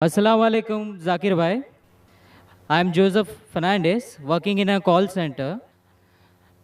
Assalamu alaikum, Zakir bhai. I am Joseph Fernandez, working in a call center.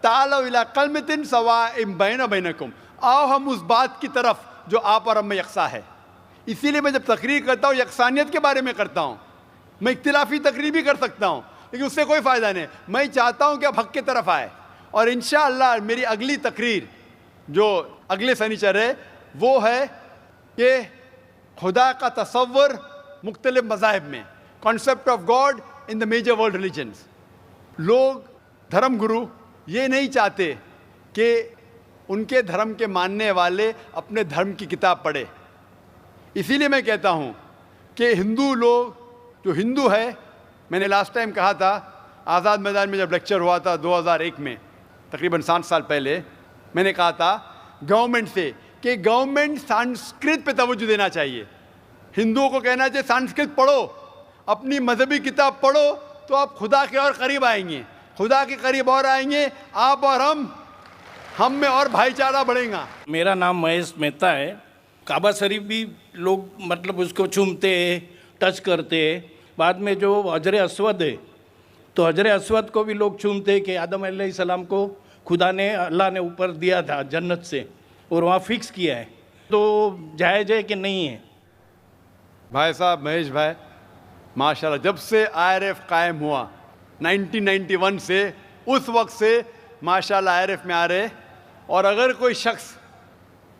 تعالوا الی کلمۃ سواء بین بینکم، آؤ ہم اس بات کی طرف جو آپ اور ہم میں یکساں ہے۔ اسی لیے میں جب تقریر کرتا ہوں یکسانیت کے بارے میں کرتا ہوں، میں اختلافی تقریر بھی کر سکتا ہوں لیکن اس سے کوئی فائدہ نہیں، میں چاہتا ہوں کہ آپ حق کی طرف آئے۔ اور انشاءاللہ میری اگلی تقریر جو اگلے سنیچر ہے وہ ہے کہ خدا کا تصور مختلف مذاہب میں، concept of God in the major world religions. لوگ دھرم گرو یہ نہیں چاہتے کہ ان کے دھرم کے ماننے والے اپنے دھرم کی کتاب پڑھے۔ اسی لیے میں کہتا ہوں کہ ہندو لوگ جو ہندو ہے، میں نے لاسٹ ٹائم کہا تھا آزاد میدان میں جب لیکچر ہوا تھا 2001 میں، تقریباً 7 سال پہلے، میں نے کہا تھا گورنمنٹ سے کہ گورنمنٹ سنسکرت پہ توجہ دینا چاہیے۔ ہندوؤں کو کہنا چاہیے سنسکرت پڑھو، اپنی مذہبی کتاب پڑھو تو آپ خدا کے اور قریب آئیں گے، خدا کے قریب اور آئیں گے، آپ اور ہم میں اور بھائی چارہ بڑھے گا۔ میرا نام مہیش مہتا ہے۔ کعبہ شریف بھی لوگ مطلب اس کو چومتے ہیں، ٹچ کرتے ہیں۔ بعد میں جو حجر اسود ہے تو حجر اسود کو بھی لوگ چومتے ہیں کہ آدم علیہ السلام کو خدا نے، اللہ نے اوپر دیا تھا جنت سے اور وہاں فکس کیا ہے، تو جائز ہے کہ نہیں ہے؟ بھائی صاحب مہیش بھائی، ماشاءاللہ جب سے IRF قائم ہوا 1991 سے اس وقت سے ماشاءاللہ IRF میں آ رہے، اور اگر کوئی شخص،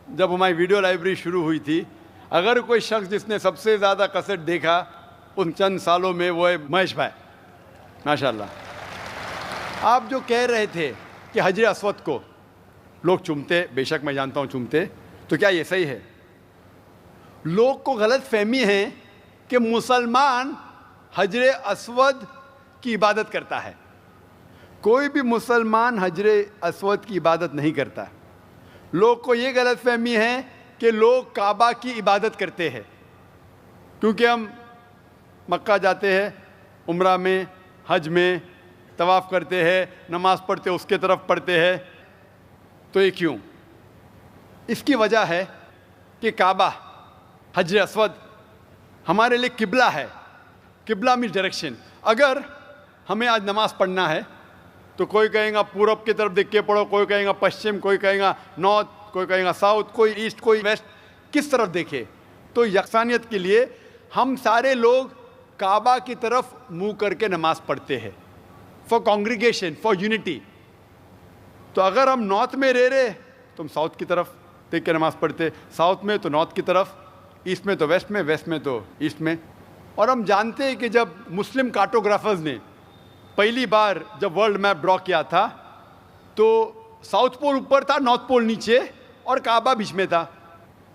جب ہماری ویڈیو لائبریری شروع ہوئی تھی، اگر کوئی شخص جس نے سب سے زیادہ کیسٹ دیکھا ان چند سالوں میں وہ ہے مہیش بھائی ماشاءاللہ۔ آپ جو کہہ رہے تھے کہ حجر اسود کو لوگ چومتے، بے شک میں جانتا ہوں چومتے، تو کیا یہ صحیح ہے؟ لوگ کو غلط فہمی ہے کہ مسلمان حجر اسود کی عبادت کرتا ہے۔ کوئی بھی مسلمان حجر اسود کی عبادت نہیں کرتا۔ لوگ کو یہ غلط فہمی ہے کہ لوگ کعبہ کی عبادت کرتے ہیں، کیونکہ ہم مکہ جاتے ہیں، عمرہ میں، حج میں طواف کرتے ہیں، نماز پڑھتے اس کے طرف پڑھتے ہیں، تو یہ کیوں؟ اس کی وجہ ہے کہ کعبہ، حجر اسود ہمارے لیے قبلہ ہے۔ قبلہ مینس ڈائریکشن۔ اگر ہمیں آج نماز پڑھنا ہے تو کوئی کہے گا پورب کی طرف دیکھ کے پڑھو، کوئی کہے گا پشچم، کوئی کہے گا نارتھ، کوئی کہے گا ساؤتھ، کوئی ایسٹ، کوئی ویسٹ، کس طرف دیکھے؟ تو یکسانیت کے لیے ہم سارے لوگ کعبہ کی طرف منہ کر کے نماز پڑھتے ہیں، فار کانگریگیشن، فار یونٹی۔ تو اگر ہم نارتھ میں رہ رہے تو ہم ساؤتھ کی طرف دیکھ کے نماز پڑھتے، ساؤتھ میں تو نارتھ کی طرف، ایسٹ میں تو ویسٹ میں، ویسٹ میں تو ایسٹ میں۔ اور ہم جانتے ہیں کہ جب مسلم کارٹوگرافرز نے پہلی بار جب ورلڈ میپ ڈرا کیا تھا تو ساؤتھ پول اوپر تھا، نارتھ پول نیچے، اور کعبہ بیچ میں تھا۔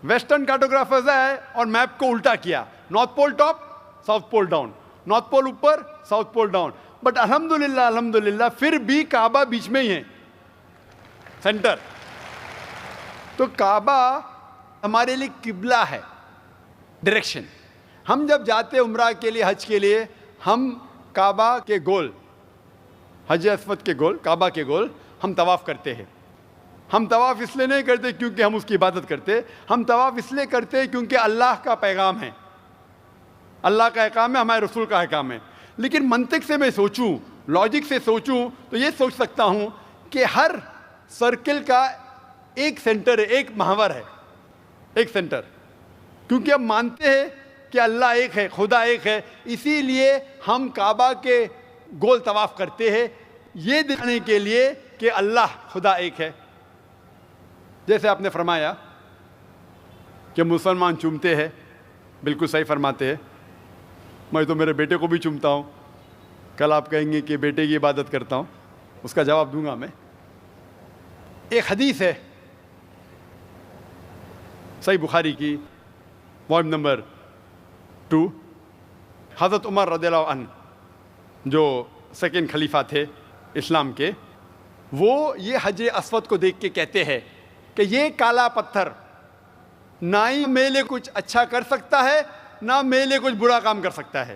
ویسٹرن کارٹوگرافرز آئے اور میپ کو الٹا کیا، north pole top, south pole down, north pole اوپر، ساؤتھ پول ڈاؤن، بٹ الحمدللہ پھر بھی کعبہ بیچ میں ہی ہے، سینٹر۔ تو کعبہ ہمارے لیے قبلہ ہے، ڈائریکشن۔ ہم جب جاتے عمرہ کے لیے، حج کے لیے، ہم کعبہ کے گول، حجر اسود کے گول، کعبہ کے گول ہم طواف کرتے ہیں۔ ہم طواف اس لیے نہیں کرتے کیونکہ ہم اس کی عبادت کرتے، ہم طواف اس لیے کرتے ہیں کیونکہ اللہ کا پیغام ہے، اللہ کا احکام ہے، ہمارے رسول کا احکام ہے۔ لیکن منطق سے میں سوچوں، لاجک سے سوچوں تو یہ سوچ سکتا ہوں کہ ہر سرکل کا ایک سینٹر ہے، ایک محور ہے، ایک سینٹر، کیونکہ ہم مانتے ہیں کہ اللہ ایک ہے، خدا ایک ہے، اسی لیے ہم کعبہ کے گول طواف کرتے ہیں، یہ دکھانے کے لیے کہ اللہ خدا ایک ہے۔ جیسے آپ نے فرمایا کہ مسلمان چومتے ہیں، بالکل صحیح فرماتے ہیں، میں تو میرے بیٹے کو بھی چومتا ہوں۔ کل آپ کہیں گے کہ بیٹے کی عبادت کرتا ہوں، اس کا جواب دوں گا میں۔ ایک حدیث ہے صحیح بخاری کی، والیوم نمبر 2، حضرت عمر رضی اللہ عنہ جو سیکنڈ خلیفہ تھے اسلام کے، وہ یہ حجر اسود کو دیکھ کے کہتے ہیں کہ یہ کالا پتھر نہ ہی میرے لیے کچھ اچھا کر سکتا ہے، نہ میرے لیے کچھ برا کام کر سکتا ہے،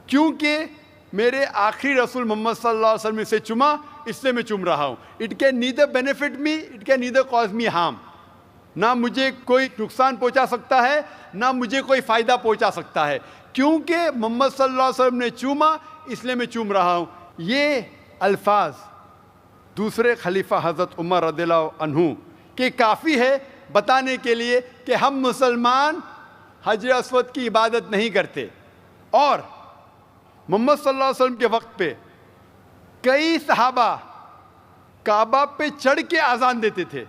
کیونکہ میرے آخری رسول محمد صلی اللہ علیہ وسلم سے چوما، اس سے میں چوم رہا ہوں۔ It can neither benefit me, it can neither cause me harm. نہ مجھے کوئی نقصان پہنچا سکتا ہے، نہ مجھے کوئی فائدہ پہنچا سکتا ہے، کیونکہ محمد صلی اللہ علیہ وسلم نے چوما، اس لیے میں چوم رہا ہوں۔ یہ الفاظ دوسرے خلیفہ حضرت عمر رضی اللہ عنہ کہ کافی ہے بتانے کے لیے کہ ہم مسلمان حجر اسود کی عبادت نہیں کرتے، اور محمد صلی اللہ علیہ وسلم کے وقت پہ کئی صحابہ کعبہ پہ چڑھ کے اذان دیتے تھے۔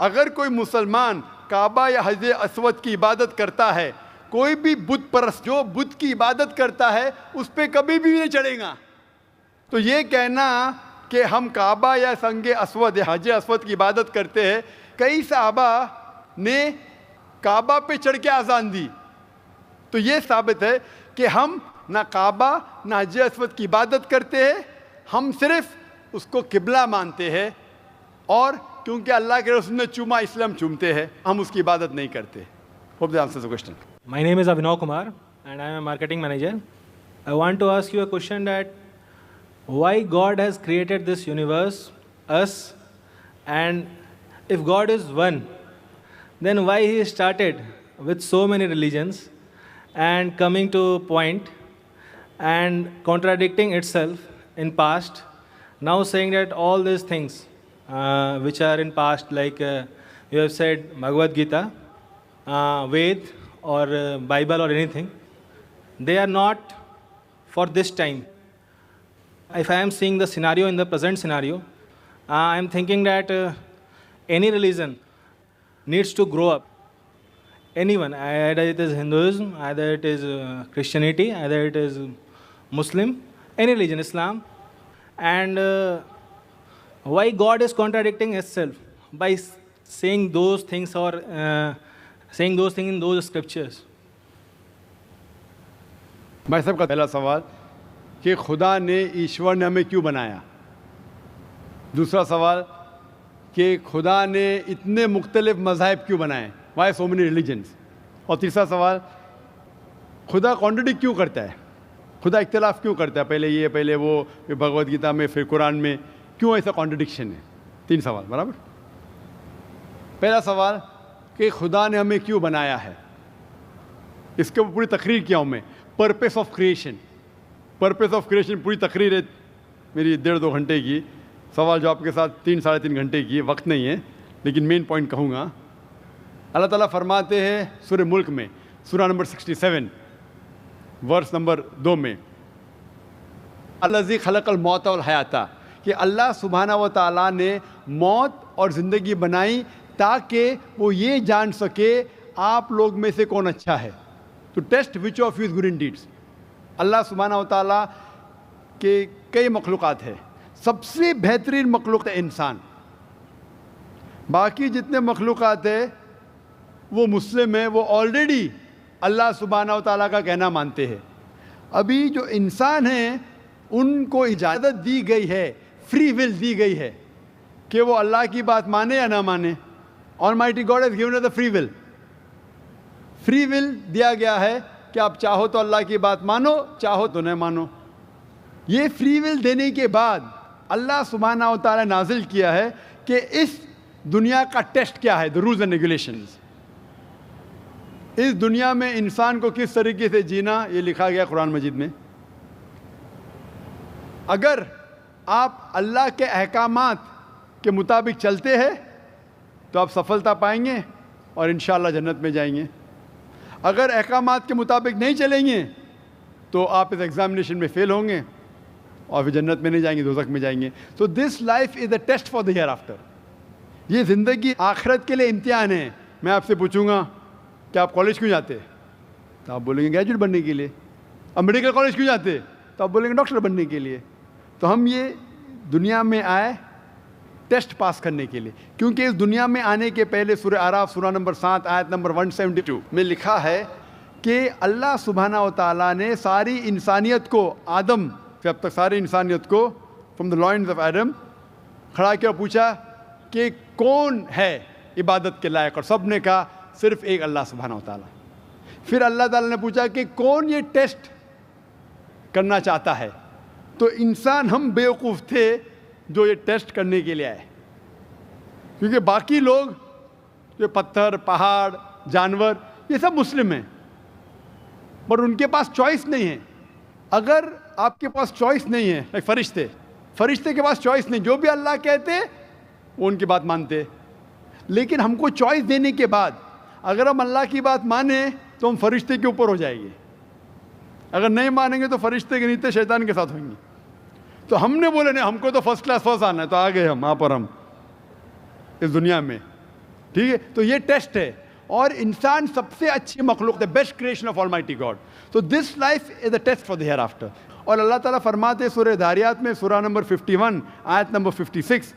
اگر کوئی مسلمان کعبہ یا حجر اسود کی عبادت کرتا ہے، کوئی بھی بت پرست جو بت کی عبادت کرتا ہے اس پہ کبھی بھی نہیں چڑھے گا۔ تو یہ کہنا کہ ہم کعبہ یا سنگ اسود یا حجر اسود کی عبادت کرتے ہیں، کئی صحابہ نے کعبہ پہ چڑھ کے اذان دی، تو یہ ثابت ہے کہ ہم نہ کعبہ نہ حجر اسود کی عبادت کرتے ہیں، ہم صرف اس کو قبلہ مانتے ہیں، اور کیونکہ اللہ کے رسول نے چوما اس لیے ہم چومتے ہیں، ہم اس کی عبادت نہیں کرتے۔ Hope that answers the question. My name is Avinav Kumar and I am a marketing manager. I want to ask you a question that why God has created this universe, us, and if God is one, then why He started with so many religions and coming to a point and contradicting itself in past, now saying that all these things which are in past, like you have said Bhagavad Gita, Ved or Bible or anything, they are not for this time. If I am seeing the scenario in the present scenario, I am thinking that any religion needs to grow up. Anyone, either it is Hinduism, either it is Christianity, either it is Muslim, any religion, Islam. And why God is contradicting itself by saying those things or saying those things in those scriptures? بھائی صاحب کا پہلا سوال کہ خدا نے ایشور نے ہمیں کیوں بنایا، دوسرا سوال کہ خدا نے اتنے مختلف مذاہب کیوں بنائے، وائی سو مینی ریلیجنس، اور تیسرا سوال خدا کانٹرڈکٹ کیوں کرتا ہے، خدا اختلاف کیوں کرتا ہے، پہلے یہ پہلے وہ، پھر بھگوت گیتا میں، پھر قرآن میں، کیوں ایسا کانٹرڈکشن ہے؟ تین سوال برابر۔ پہلا سوال کہ خدا نے ہمیں کیوں بنایا ہے، اس کے اوپر پوری تقریر کیا ہوں میں، purpose of creation, purpose of creation پوری تقریر ہے میری 1.5-2 گھنٹے کی، سوال جواب کے ساتھ 3-3.5 گھنٹے کی، وقت نہیں ہے لیکن مین پوائنٹ کہوں گا۔ اللہ تعالیٰ فرماتے ہیں سورہ ملک میں، سورہ نمبر 67 ورس نمبر 2 میں، الذی خلق الموت والحیات، کہ اللہ سبحانہ و تعالیٰ نے موت اور زندگی بنائی تاکہ وہ یہ جان سکے آپ لوگ میں سے کون اچھا ہے، تو test which of you is good in deeds. Allah سبحانہ و تعالیٰ کے کئی مخلوقات ہیں، سب سے بہترین مخلوق ہے انسان، باقی جتنے مخلوقات ہیں وہ مسلم ہیں، وہ آلریڈی اللہ سبحانہ و تعالیٰ کا کہنا مانتے ہیں۔ ابھی جو انسان ہیں ان کو اجازت دی گئی ہے، فری ول دی گئی ہے کہ وہ اللہ کی بات مانے یا نہ مانے۔ Almighty God has given us the free will. Free will دیا گیا ہے کہ آپ چاہو تو اللہ کی بات مانو، چاہو تو نہ مانو۔ یہ فری ول دینے کے بعد اللہ سبحانہ و تعالیٰ نے نازل کیا ہے کہ اس دنیا کا ٹیسٹ کیا ہے، the rules and regulations۔ اس دنیا میں انسان کو کس طریقے سے جینا، یہ لکھا گیا قرآن مجید میں۔ اگر آپ اللہ کے احکامات کے مطابق چلتے ہیں تو آپ سفلتا پائیں گے اور انشاءاللہ جنت میں جائیں گے۔ اگر احکامات کے مطابق نہیں چلیں گے تو آپ اس ایگزامینیشن میں فیل ہوں گے اور پھر جنت میں نہیں جائیں گے، دوزخ میں جائیں گے۔ تو this life is a test for the hereafter, یہ زندگی آخرت کے لیے امتحان ہے۔ میں آپ سے پوچھوں گا کہ آپ کالج کیوں جاتے، تو آپ بولیں گے گریجویٹ بننے کے لیے۔ اب میڈیکل کالج کیوں جاتے، تو آپ بولیں گے ڈاکٹر بننے کے لیے۔ تو ہم یہ دنیا میں آئے ٹیسٹ پاس کرنے کے لیے، کیونکہ اس دنیا میں آنے کے پہلے سورہ اعراف سورہ نمبر 7 آیت نمبر 172 میں لکھا ہے کہ اللہ سبحانہ و تعالیٰ نے ساری انسانیت کو، آدم سے اب تک ساری انسانیت کو from the lines of Adam کھڑا کیا، پوچھا کہ کون ہے عبادت کے لائق، اور سب نے کہا صرف ایک اللہ سبحانہ و تعالیٰ۔ پھر اللہ تعالیٰ نے پوچھا کہ کون یہ ٹیسٹ کرنا چاہتا ہے، تو انسان ہم بیوقوف تھے جو یہ ٹیسٹ کرنے کے لیے آئے، کیونکہ باقی لوگ جو پتھر، پہاڑ، جانور، یہ سب مسلم ہیں، پر ان کے پاس چوائس نہیں ہے۔ اگر آپ کے پاس چوائس نہیں ہے، ایک فرشتے کے پاس چوائس نہیں, جو بھی اللہ کہتے وہ ان کی بات مانتے. لیکن ہم کو چوائس دینے کے بعد اگر ہم اللہ کی بات مانیں تو ہم فرشتے کے اوپر ہو جائیں گے, اگر نہیں مانیں گے تو فرشتے کے نیچے شیطان کے ساتھ ہوئیں گے. تو ہم نے بولے نہیں, ہم کو تو فرسٹ کلاس فرسٹ آنا ہے, تو آ گئے ہم وہاں پر, ہم اس دنیا میں. ٹھیک ہے, تو یہ ٹیسٹ ہے. اور انسان سب سے اچھی مخلوق ہے, best creation of almighty God. تو this life is a test for the hereafter. اور اللہ تعالیٰ فرماتے سورہ داریات میں, سورہ نمبر 51 آیت نمبر 56,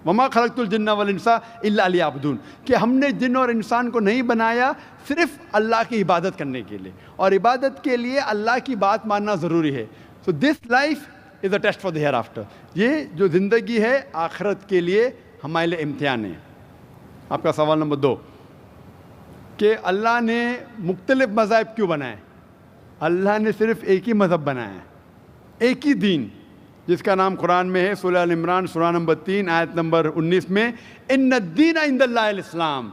وما خلقت الجن والانس الا لیعبدون, کہ ہم نے جن اور انسان کو نہیں بنایا صرف اللہ کی عبادت کرنے کے لیے, اور عبادت کے لیے اللہ کی بات ماننا ضروری ہے. So this life is a test for the hereafter. یہ جو زندگی ہے آخرت کے لیے ہمارے لیے امتحان ہے. آپ کا سوال نمبر 2 کہ اللہ نے مختلف مذاہب کیوں بنائے؟ اللہ نے صرف ایک ہی مذہب بنایا ہے, ایک ہی دین, جس کا نام قرآن میں ہے, سورہ ال عمران سورہ نمبر 3 آیت نمبر 19 میں, ان الدین عند اللہ الاسلام,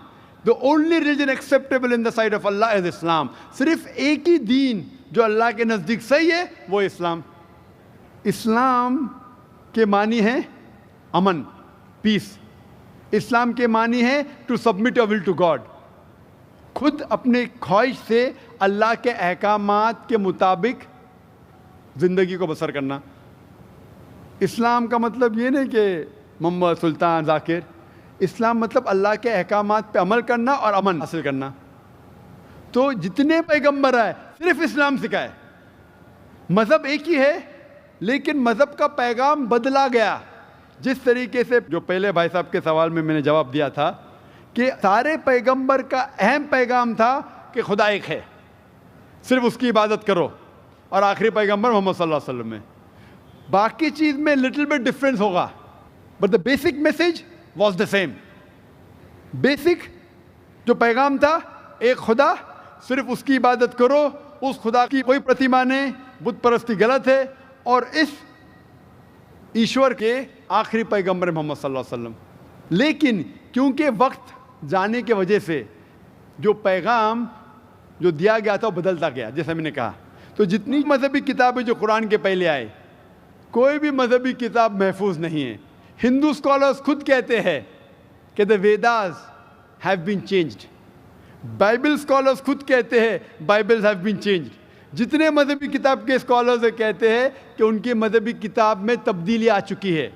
the only religion acceptable in the sight of Allah is Islam. صرف ایک ہی دین جو اللہ کے نزدیک صحیح ہے وہ اسلام. اسلام کے معنی ہے امن, پیس. اسلام کے معنی ہے to submit your will to God, خود اپنے خواہش سے اللہ کے احکامات کے مطابق زندگی کو بسر کرنا. اسلام کا مطلب یہ نہیں کہ محمد سلطان ذاکر, اسلام مطلب اللہ کے احکامات پہ عمل کرنا اور امن حاصل کرنا. تو جتنے پیغمبر آئے صرف اسلام سکھائے. مذہب ایک ہی ہے لیکن مذہب کا پیغام بدلا گیا. جس طریقے سے جو پہلے بھائی صاحب کے سوال میں نے جواب دیا تھا کہ سارے پیغمبر کا اہم پیغام تھا کہ خدا ایک ہے, صرف اس کی عبادت کرو, اور آخری پیغمبر محمد صلی اللہ علیہ وسلم ہے. باقی چیز میں لٹل بٹ ڈفرینس ہوگا, but the basic message was the same. Basic جو پیغام تھا ایک خدا, صرف اس کی عبادت کرو, اس خدا کی کوئی پرتیما نہیں, بت پرستی غلط ہے, اور اس ایشور کے آخری پیغمبر محمد صلی اللہ علیہ وسلم. لیکن کیونکہ وقت جانے کی وجہ سے جو پیغام جو دیا گیا تھا وہ بدلتا گیا, جیسے میں نے کہا. تو جتنی مذہبی کتابیں جو قرآن کے پہلے آئے, کوئی بھی مذہبی کتاب محفوظ نہیں ہے. ہندو اسکالرس خود کہتے ہیں کہ the Vedas have been changed. Bible scholars خود کہتے ہیں بائبلز ہیو بین چینجڈ. جتنے مذہبی کتاب کے اسکالرز کہتے ہیں کہ ان کی مذہبی کتاب میں تبدیلی آ چکی ہے.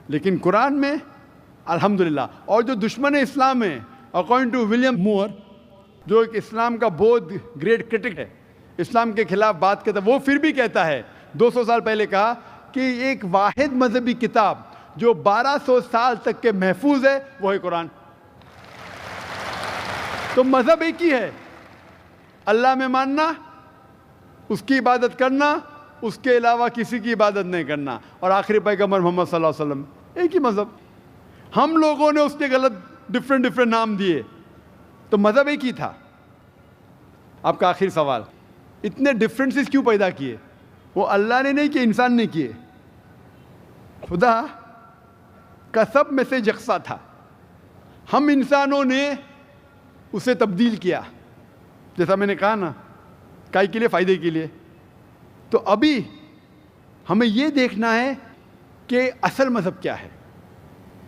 لیکن قرآن میں الحمدللہ. اور جو دشمن اسلام ہے, اکارڈنگ ٹو ولیم مور, جو ایک اسلام کا بہت گریٹ کرٹک ہے, اسلام کے خلاف بات کرتا ہے, وہ پھر بھی کہتا ہے 200 سال پہلے کہا کہ ایک واحد مذہبی کتاب جو 1200 سال تک کے محفوظ ہے وہ ہے قرآن. تو مذہب ایک ہی ہے, اللہ میں ماننا, اس کی عبادت کرنا, اس کے علاوہ کسی کی عبادت نہیں کرنا, اور آخری پیغمبر محمد صلی اللہ علیہ وسلم. ایک ہی مذہب. ہم لوگوں نے اس کے غلط ڈفرینٹ نام دیے, تو مذہب ایک ہی تھا. آپ کا آخری سوال, اتنے ڈفرینسز کیوں پیدا کیے؟ وہ اللہ نے نہیں کیے, انسان نے کیے. خدا کا سب میں سے یکساں تھا, ہم انسانوں نے اسے تبدیل کیا. جیسا میں نے کہا نا, کائی کے لیے, فائدے کے لیے. تو ابھی ہمیں یہ دیکھنا ہے کہ اصل مذہب کیا ہے.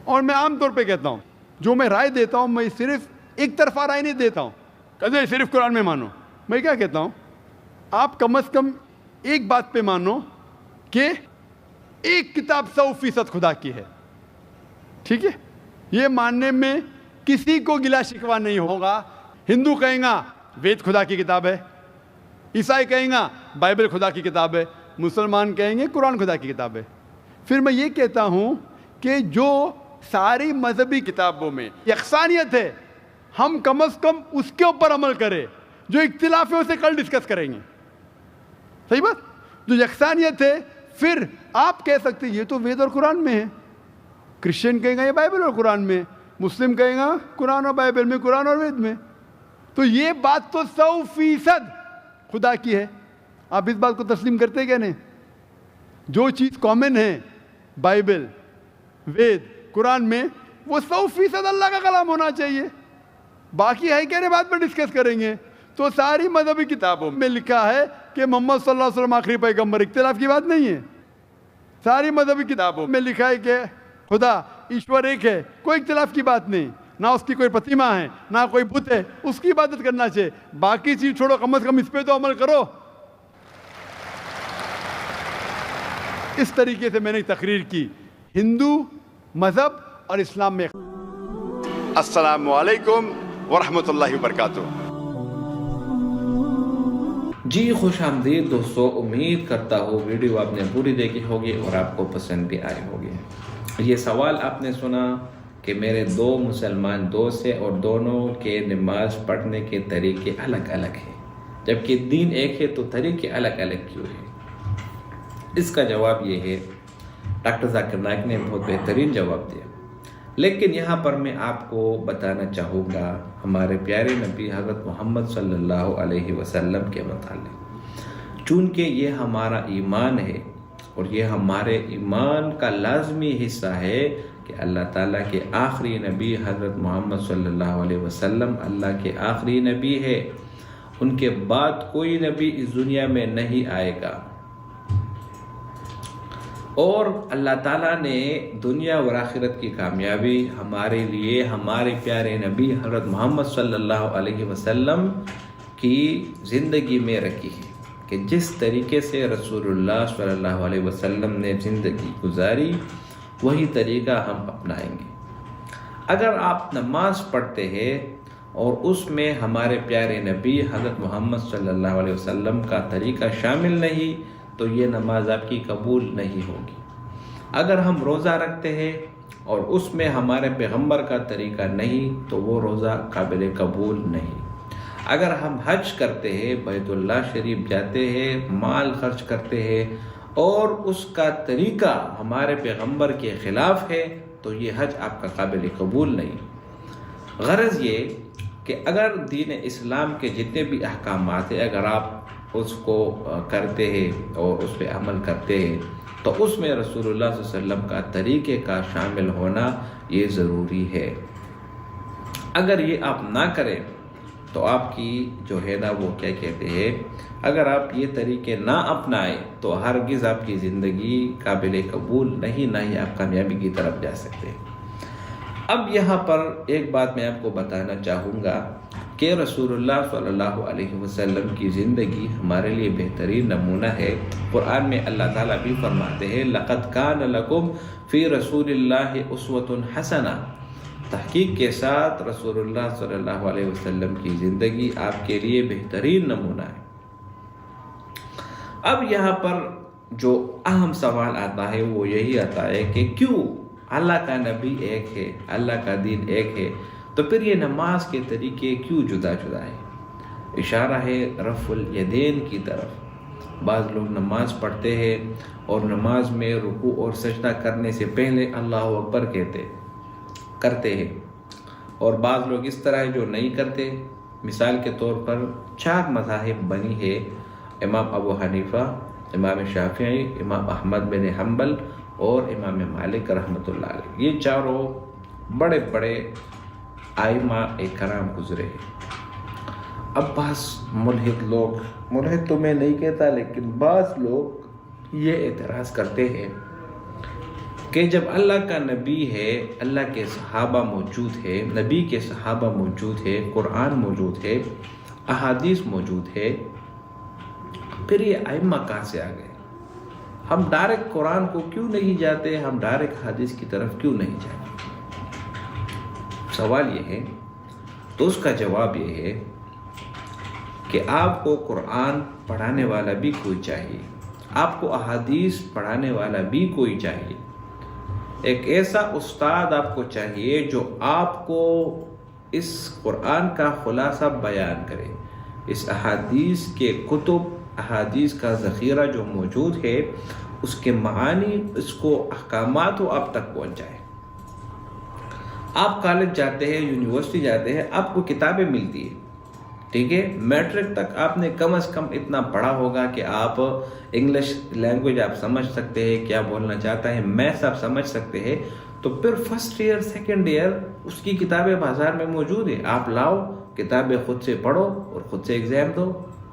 اور میں عام طور پہ کہتا ہوں, جو میں رائے دیتا ہوں میں صرف ایک طرفہ رائے نہیں دیتا ہوں کہ صرف قرآن میں مانو. میں کیا کہتا ہوں, آپ کم از کم ایک بات پہ مانو کہ ایک کتاب 100% خدا کی ہے. ٹھیک ہے, یہ ماننے میں کسی کو گلا شکوہ نہیں ہوگا. ہندو کہیں گا وید خدا کی کتاب ہے, عیسائی کہیں گا بائبل خدا کی کتاب ہے, مسلمان کہیں گے قرآن خدا کی کتاب ہے. پھر میں یہ کہتا ہوں کہ جو ساری مذہبی کتابوں میں یکسانیت ہے, ہم کم از کم اس کے اوپر عمل کریں. جو اختلاف ہے اسے کل ڈسکس کریں گے. صحیح بات. جو یکسانیت ہے, پھر آپ کہہ سکتے یہ تو وید اور قرآن میں ہے, کرسچن کہیں گا یہ بائبل اور قرآن میں, مسلم کہیں گا قرآن اور بائبل میں, قرآن اور وید میں. تو یہ بات تو 100% خدا کی ہے. آپ اس بات کو تسلیم کرتے کیا نہیں؟ جو چیز کامن ہے بائبل, وید, قرآن میں, وہ 100% اللہ کا کلام ہونا چاہیے. باقی ہے کہنے بات پر ڈسکس کریں گے. تو ساری مذہبی کتابوں میں لکھا ہے کہ محمد صلی اللہ علیہ وسلم آخری پیغمبر, اختلاف کی بات نہیں ہے. ساری مذہبی کتابوں میں لکھا ہے کہ خدا ایشور ایک ہے، کوئی اختلاف کی بات نہیں، نہ اس کی کوئی پرتیما ہے، نہ کوئی بت ہے، اس کی عبادت کرنا چاہیے، باقی چیز چھوڑو، کم از کم اس پہ تو عمل کرو۔ اس طریقے سے میں نے تقریر کی ہندو مذہب اور اسلام میں۔ السلام علیکم ورحمۃ اللہ وبرکاتہ۔ جی خوش آمدید دوستو، امید کرتا ہوں ویڈیو آپ نے پوری دیکھی ہوگی اور آپ کو پسند بھی آئی ہوگی۔ یہ سوال آپ نے سنا کہ میرے دو مسلمان دوست ہیں اور دونوں کے نماز پڑھنے کے طریقے الگ الگ ہیں، جبکہ دین ایک ہے تو طریقے الگ الگ کیوں ہیں؟ اس کا جواب یہ ہے، ڈاکٹر ذاکر نائک نے بہت بہترین جواب دیا، لیکن یہاں پر میں آپ کو بتانا چاہوں گا ہمارے پیارے نبی حضرت محمد صلی اللہ علیہ وسلم کے متعلق، چونکہ یہ ہمارا ایمان ہے اور یہ ہمارے ایمان کا لازمی حصہ ہے کہ اللہ تعالیٰ کے آخری نبی حضرت محمد صلی اللہ علیہ وسلم اللہ کے آخری نبی ہے، ان کے بعد کوئی نبی اس دنیا میں نہیں آئے گا، اور اللہ تعالیٰ نے دنیا اور آخرت کی کامیابی ہمارے لیے ہمارے پیارے نبی حضرت محمد صلی اللہ علیہ وسلم کی زندگی میں رکھی ہے کہ جس طریقے سے رسول اللہ صلی اللہ علیہ وسلم نے زندگی گزاری وہی طریقہ ہم اپنائیں گے۔ اگر آپ نماز پڑھتے ہیں اور اس میں ہمارے پیارے نبی حضرت محمد صلی اللہ علیہ وسلم کا طریقہ شامل نہیں تو یہ نماز آپ کی قبول نہیں ہوگی۔ اگر ہم روزہ رکھتے ہیں اور اس میں ہمارے پیغمبر کا طریقہ نہیں تو وہ روزہ قابل قبول نہیں۔ اگر ہم حج کرتے ہیں، بیت اللہ شریف جاتے ہیں، مال خرچ کرتے ہیں اور اس کا طریقہ ہمارے پیغمبر کے خلاف ہے تو یہ حج آپ کا قابل قبول نہیں۔ غرض یہ کہ اگر دین اسلام کے جتنے بھی احکامات ہیں اگر آپ اس کو کرتے ہیں اور اس پہ عمل کرتے ہیں تو اس میں رسول اللہ صلی اللہ علیہ وسلم کا طریقے کا شامل ہونا یہ ضروری ہے۔ اگر یہ آپ نہ کریں تو آپ کی جو ہے نا وہ کیا کہتے ہیں، اگر آپ یہ طریقے نہ اپنائیں تو ہرگز آپ کی زندگی قابل قبول نہیں، نہ ہی آپ کامیابی کی طرف جا سکتے۔ اب یہاں پر ایک بات میں آپ کو بتانا چاہوں گا کہ رسول اللہ صلی اللہ علیہ وسلم کی زندگی ہمارے لیے بہترین نمونہ ہے۔ قرآن میں اللہ تعالیٰ بھی فرماتے ہیں لَقَدْ كَانَ لَكُمْ فِي رَسُولِ اللَّهِ أُسْوَةٌ حَسَنَةٌ، تحقیق کے ساتھ رسول اللہ صلی اللہ علیہ وسلم کی زندگی آپ کے لیے بہترین نمونہ ہے۔ اب یہاں پر جو اہم سوال آتا ہے وہ یہی آتا ہے کہ کیوں اللہ کا نبی ایک ہے، اللہ کا دین ایک ہے، تو پھر یہ نماز کے طریقے کیوں جدا جدا ہے؟ اشارہ ہے رفع الیدین کی طرف۔ بعض لوگ نماز پڑھتے ہیں اور نماز میں رکوع اور سجدہ کرنے سے پہلے اللہ اکبر کرتے ہیں، اور بعض لوگ اس طرح جو نہیں کرتے۔ مثال کے طور پر 4 مذاہب بنی ہے، امام ابو حنیفہ، امام شافعی، امام احمد بن حنبل اور امام مالک رحمۃ اللہ علیہ، یہ چاروں بڑے بڑے ائمہ کرام گزرے ہیں۔ اب بعض ملحد لوگ، ملحد تو میں نہیں کہتا لیکن بعض لوگ یہ اعتراض کرتے ہیں کہ جب اللہ کا نبی ہے، اللہ کے صحابہ موجود ہے، نبی کے صحابہ موجود ہے، قرآن موجود ہے، احادیث موجود ہے، پھر یہ ائمہ کہاں سے آ گئے؟ ہم ڈائریکٹ قرآن کو کیوں نہیں جاتے، ہم ڈائریکٹ حدیث کی طرف کیوں نہیں جاتے؟ سوال یہ ہے، تو اس کا جواب یہ ہے کہ آپ کو قرآن پڑھانے والا بھی کوئی چاہیے، آپ کو احادیث پڑھانے والا بھی کوئی چاہیے، ایک ایسا استاد آپ کو چاہیے جو آپ کو اس قرآن کا خلاصہ بیان کرے، اس احادیث کے کتب، احادیث کا ذخیرہ جو موجود ہے اس کے معانی، اس کو احکامات وہ آپ تک پہنچائے۔ آپ کالج جاتے ہیں، یونیورسٹی جاتے ہیں، آپ کو کتابیں ملتی ہیں، ٹھیک ہے، میٹرک تک آپ نے کم از کم اتنا پڑھا ہوگا کہ آپ انگلش لینگویج آپ سمجھ سکتے ہیں، کیا بولنا چاہتا ہے، میتھس آپ سمجھ سکتے ہیں، تو پھر فرسٹ ایئر سیکنڈ ایئر اس کی کتابیں بازار میں موجود ہیں، آپ لاؤ کتابیں، خود سے پڑھو اور خود سے ایگزام دو۔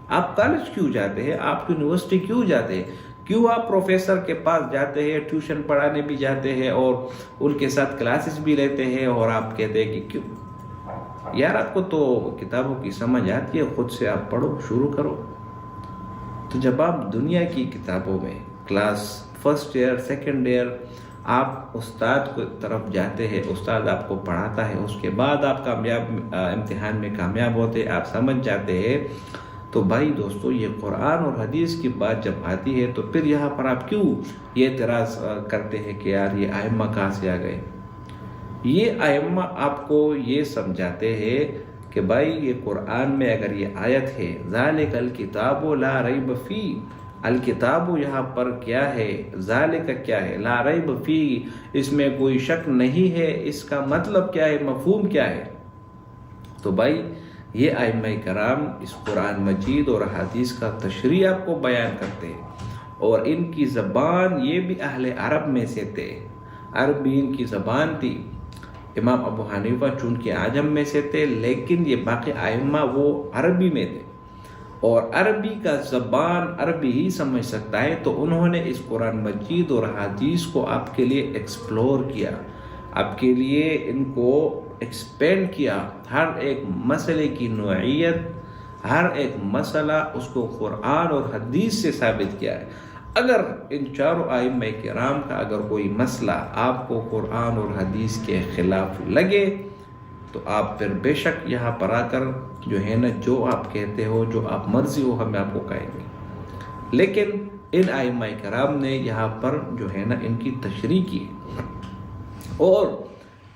آپ کالج کیوں جاتے ہیں، آپ یونیورسٹی کیوں جاتے ہیں؟ کیوں آپ پروفیسر کے پاس جاتے ہیں, ٹیوشن پڑھانے بھی جاتے ہیں اور ان کے ساتھ کلاسز بھی لیتے ہیں, اور آپ کہتے ہیں کہ کیوں یار آپ کو تو کتابوں کی سمجھ آتی ہے, خود سے آپ پڑھو, شروع کرو. تو جب آپ دنیا کی کتابوں میں class first year second year آپ استاد کی طرف جاتے ہیں, استاد آپ کو پڑھاتا ہے, اس کے بعد آپ امتحان میں کامیاب ہوتے, آپ سمجھ جاتے ہیں, تو بھائی دوستو یہ قرآن اور حدیث کی بات جب آتی ہے تو پھر یہاں پر آپ کیوں یہ اعتراض کرتے ہیں کہ یار یہ ائمہ کہاں سے آ گئے؟ یہ ائمہ آپ کو یہ سمجھاتے ہیں کہ بھائی یہ قرآن میں اگر یہ آیت ہے ذالک الکتاب لا ریب فی, الکتاب یہاں پر کیا ہے, ذالک کیا ہے, لا ریب فی, اس میں کوئی شک نہیں ہے, اس کا مطلب کیا ہے, مفہوم کیا ہے؟ تو بھائی یہ ائمہ کرام اس قرآن مجید اور حدیث کا تشریح آپ کو بیان کرتے ہیں, اور ان کی زبان یہ بھی اہل عرب میں سے تھے, عربی ان کی زبان تھی. امام ابو حنیفہ چونکہ عجم میں سے تھے, لیکن یہ باقی ائمہ وہ عربی میں تھے, اور عربی کا زبان عربی ہی سمجھ سکتا ہے, تو انہوں نے اس قرآن مجید اور حدیث کو آپ کے لیے ایکسپلور کیا, آپ کے لیے ان کو ایکسپینڈ کیا, ہر ایک مسئلے کی نوعیت, ہر ایک مسئلہ اس کو قرآن اور حدیث سے ثابت کیا ہے. اگر ان چاروں ائمہ کرام کا اگر کوئی مسئلہ آپ کو قرآن اور حدیث کے خلاف لگے تو آپ پھر بے شک یہاں پر آ کر جو ہے نا جو آپ کہتے ہو, جو آپ مرضی ہو, ہمیں آپ کو کہیں گے. لیکن ان ائمہ کرام نے یہاں پر جو ہے نا ان کی تشریح کی, اور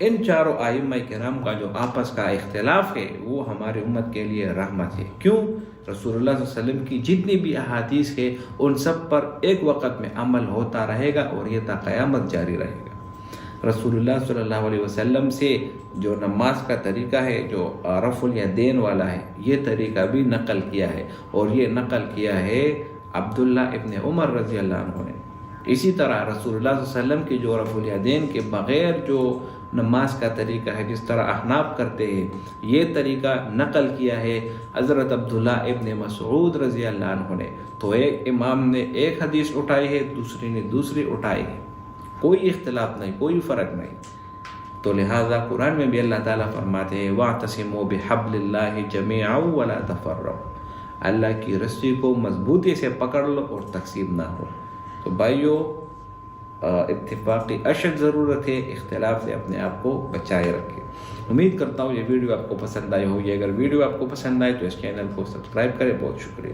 ان چاروں ائمہ کرام کا جو آپس کا اختلاف ہے وہ ہماری امت کے لیے رحمت ہے. کیوں؟ رسول اللہ صلی اللہ علیہ وسلم کی جتنی بھی احادیث ہے ان سب پر ایک وقت میں عمل ہوتا رہے گا, اور یہ تا قیامت جاری رہے گا. رسول اللہ صلی اللہ علیہ وسلم سے جو نماز کا طریقہ ہے, جو رفع الیدین والا ہے, یہ طریقہ بھی نقل کیا ہے, اور یہ نقل کیا ہے عبداللہ ابن عمر رضی اللہ عنہ نے. اسی طرح رسول اللہ صلی اللہ علیہ وسلم کی جو رفع الیدین کے بغیر جو نماز کا طریقہ ہے, جس طرح احناف کرتے ہیں, یہ طریقہ نقل کیا ہے حضرت عبداللہ ابن مسعود رضی اللہ عنہ نے. تو ایک امام نے ایک حدیث اٹھائی ہے, دوسری نے دوسری اٹھائی ہے, کوئی اختلاف نہیں, کوئی فرق نہیں. تو لہٰذا قرآن میں بھی اللہ تعالیٰ فرماتے ہیں وَاعْتَصِمُوا بِحَبْلِ اللَّهِ جَمِيعًا وَلَا تَفَرَّقُوا, اللہ کی رسی کو مضبوطی سے پکڑ لو اور تقسیم نہ ہو. تو بھائیو اتفاقی اشد ضرورت ہے, اختلاف سے اپنے آپ کو بچائے رکھیں. امید کرتا ہوں یہ ویڈیو آپ کو پسند آئی ہوگی. اگر ویڈیو آپ کو پسند آئے تو اس چینل کو سبسکرائب کریں. بہت شکریہ.